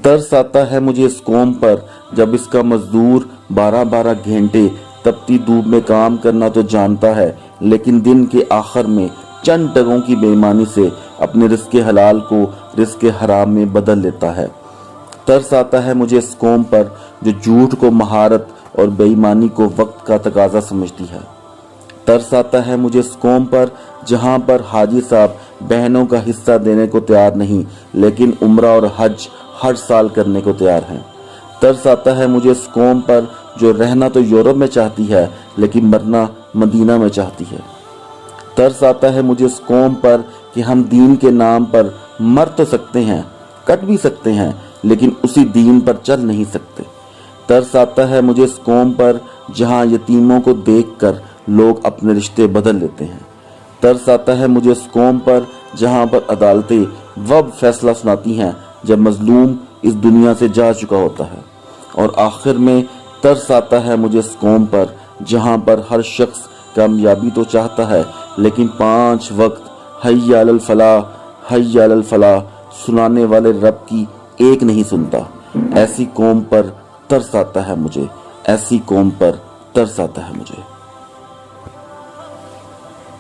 तरस आता है मुझे इस कौम पर जब इसका मजदूर 12-12 घंटे तपती धूप में काम करना तो जानता है, लेकिन दिन के आखिर में चंद टकों की बेईमानी से अपने रिस्क हलाल को रिस्क हराम में बदल लेता है। तरस आता है मुझे इस कौम पर जो झूठ को महारत और बेईमानी को वक्त का तकाजा समझती है। तरस आता है मुझे इस कौम पर जहां पर हाजी साहब बहनों का हिस्सा देने को तैयार नहीं, लेकिन उम्रा और हज हर साल करने को तैयार हैं। तरस आता है मुझे इस कौम पर जो रहना तो यूरोप में चाहती है, लेकिन मरना मदीना में चाहती है। तरस आता है मुझे इस कौम पर कि हम दीन के नाम पर मर तो सकते हैं, कट भी सकते हैं, लेकिन उसी दीन पर चल नहीं सकते। तरस आता है मुझे इस कौम पर जहां यतीमों को देखकर लोग अपने रिश्ते बदल लेते हैं। तरस आता है मुझे इस कौम पर जहां पर अदालतें वब फैसला सुनाती हैं जब मजलूम इस दुनिया से जा चुका होता है। और आखिर में तरस आता है मुझे इस कौम पर जहां पर हर शख्स कामयाबी तो चाहता है, लेकिन 5 वक्त हय्या अलल फलाह हय्या अलल फलाह सुनाने वाले रब की एक नहीं सुनता। ऐसी कौम पर तरस आता है मुझे, ऐसी कौम पर तरस आता है मुझे।